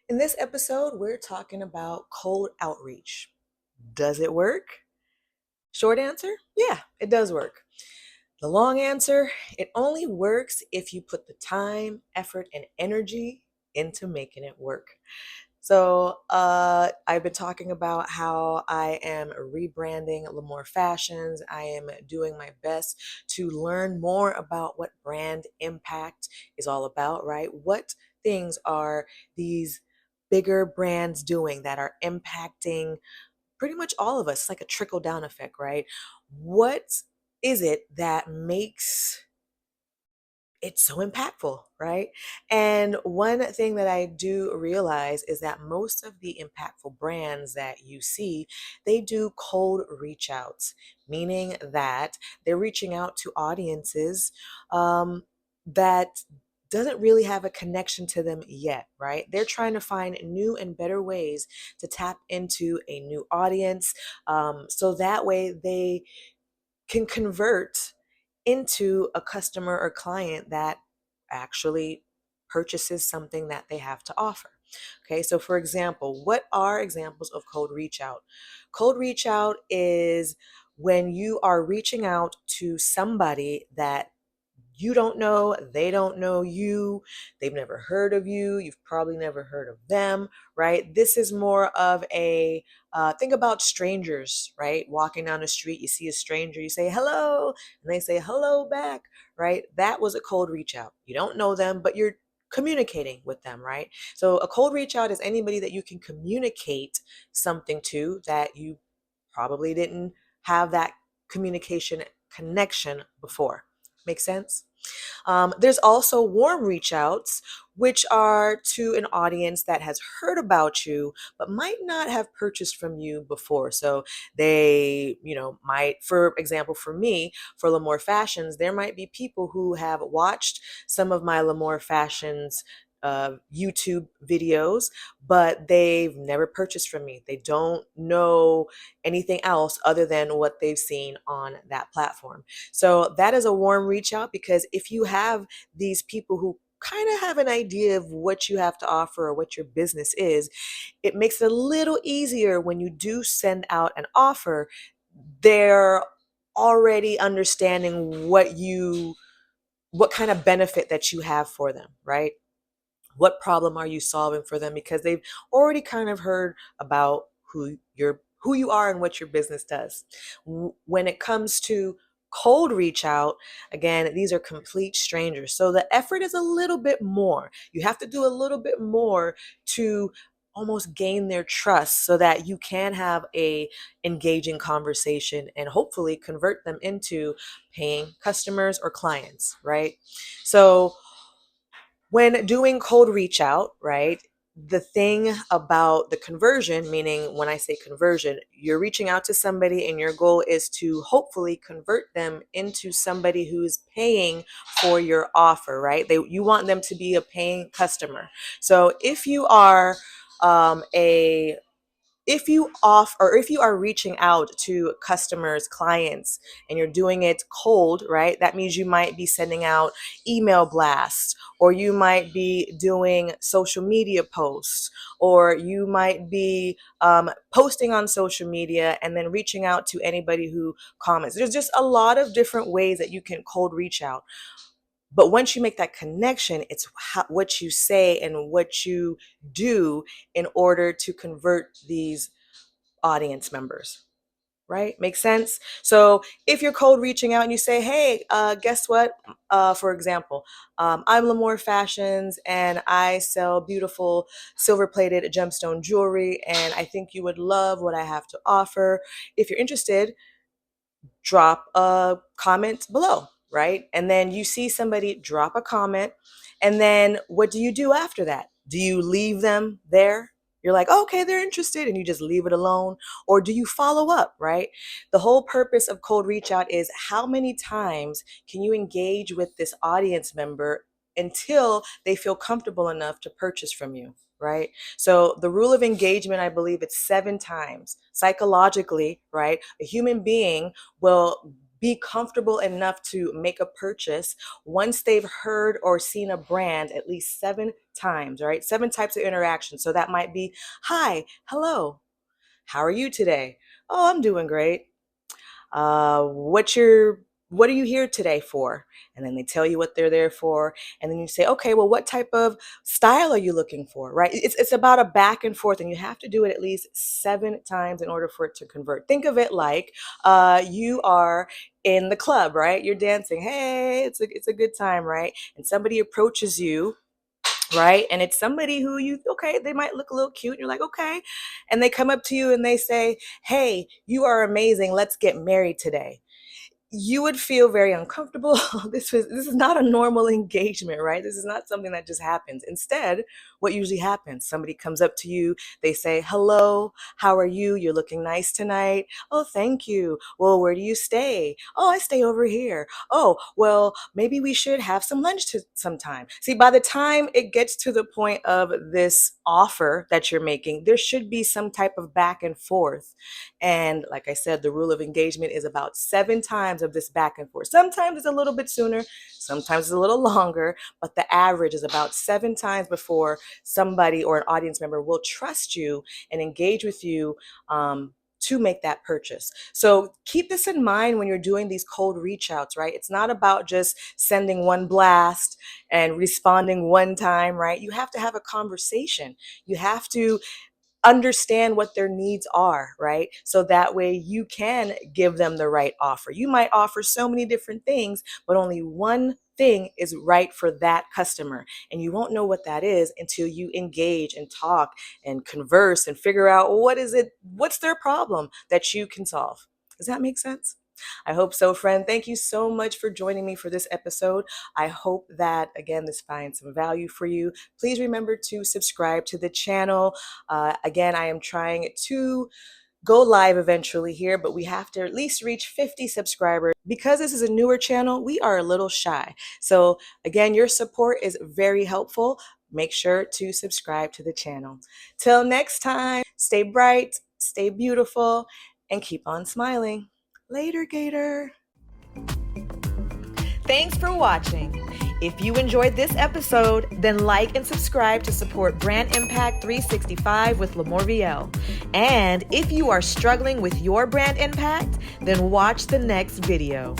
In this episode, we're talking about cold outreach. Does it work? Short answer, yeah, it does work. The long answer, it only works if you put the time, effort, and energy into making it work. I've been talking about how I am rebranding LaMorvielle Fashions. I am doing my best to learn more about what brand impact is all about, right? What things are these bigger brands doing that are impacting pretty much all of us, like a trickle down effect, right? What is it that makes it's so impactful, right? And one thing that I do realize is that most of the impactful brands that you see, they do cold reach outs, meaning that they're reaching out to audiences that doesn't really have a connection to them yet, right? They're trying to find new and better ways to tap into a new audience, so that way they can convert into a customer or client that actually purchases something that they have to offer. Okay, so for example, what are examples of cold reach out? Cold reach out is when you are reaching out to somebody that you don't know, they don't know you, they've never heard of you, you've probably never heard of them, right? This is more of a think about strangers, right? Walking down the street, you see a stranger, you say hello, and they say hello back, right? That was a cold reach out. You don't know them, but you're communicating with them, right? So a cold reach out is anybody that you can communicate something to that you probably didn't have that communication connection before. Make sense? There's also warm reach outs, which are to an audience that has heard about you, but might not have purchased from you before. So they, might, for example, for me, for LaMorvielle Fashions, there might be people who have watched some of my LaMorvielle Fashions YouTube videos, but they've never purchased from me. They don't know anything else other than what they've seen on that platform. So that is a warm reach out, because if you have these people who kind of have an idea of what you have to offer or what your business is, it makes it a little easier when you do send out an offer. They're already understanding what kind of benefit that you have for them, right? What problem are you solving for them, because they've already kind of heard about who you are and what your business does. When it comes to cold reach out, again, these are complete strangers, so the effort is a little bit more. You have to do a little bit more to almost gain their trust, so that you can have a engaging conversation and hopefully convert them into paying customers or clients, right? So when doing cold reach out, right? The thing about the conversion, meaning when I say conversion, you're reaching out to somebody and your goal is to hopefully convert them into somebody who's paying for your offer, right? You want them to be a paying customer. So a if you if you are reaching out to customers, clients, and you're doing it cold, right? That means you might be sending out email blasts, or you might be doing social media posts, or you might be posting on social media and then reaching out to anybody who comments. There's just a lot of different ways that you can cold reach out. But once you make that connection, it's what you say and what you do in order to convert these audience members, right? Makes sense? So if you're cold reaching out and you say, hey, guess what? For example, I'm LaMorvielle Fashions and I sell beautiful silver plated gemstone jewelry, and I think you would love what I have to offer. If you're interested, drop a comment below, right? And then you see somebody drop a comment, and then what do you do after that? Do you leave them there? You're like, oh, okay, they're interested, and you just leave it alone? Or do you follow up, right? The whole purpose of cold reach out is how many times can you engage with this audience member until they feel comfortable enough to purchase from you, right? So the rule of engagement, I believe it's 7 times. Psychologically, right? A human being will be comfortable enough to make a purchase once they've heard or seen a brand at least 7 times, right? 7 types of interaction. So that might be, hi, hello, how are you today? Oh, I'm doing great. What are you here today for? And then they tell you what they're there for. And then you say, okay, well, what type of style are you looking for, right? It's about a back and forth, and you have to do it at least 7 times in order for it to convert. Think of it like you are in the club, right? You're dancing. Hey, it's a good time, right? And somebody approaches you, right? And it's somebody who okay, they might look a little cute. And you're like, okay. And they come up to you and they say, hey, you are amazing. Let's get married today. You would feel very uncomfortable. This is not a normal engagement, right? This is not something that just happens. Instead, what usually happens, somebody comes up to you, they say, hello, how are you? You're looking nice tonight. Oh, thank you. Well, where do you stay? Oh, I stay over here. Oh, well, maybe we should have some lunch sometime. See, by the time it gets to the point of this offer that you're making, there should be some type of back and forth. And like I said, the rule of engagement is about 7 times of this back and forth. Sometimes it's a little bit sooner, sometimes it's a little longer, but the average is about 7 times before somebody or an audience member will trust you and engage with you to make that purchase. So keep this in mind when you're doing these cold reach outs, right? It's not about just sending one blast and responding one time, right? You have to have a conversation. You have to understand what their needs are, right? So that way you can give them the right offer. You might offer so many different things, but only one thing is right for that customer. And you won't know what that is until you engage and talk and converse and figure out what's their problem that you can solve. Does that make sense? I hope so, friend. Thank you so much for joining me for this episode. I hope that, again, this finds some value for you. Please remember to subscribe to the channel. Again, I am trying to go live eventually here, but we have to at least reach 50 subscribers. Because this is a newer channel, we are a little shy. So again, your support is very helpful. Make sure to subscribe to the channel. Till next time, stay bright, stay beautiful, and keep on smiling. Later, Gator. Thanks for watching. If you enjoyed this episode, then like and subscribe to support Brand Impact 365 with LaMorvielle. And if you are struggling with your brand impact, then watch the next video.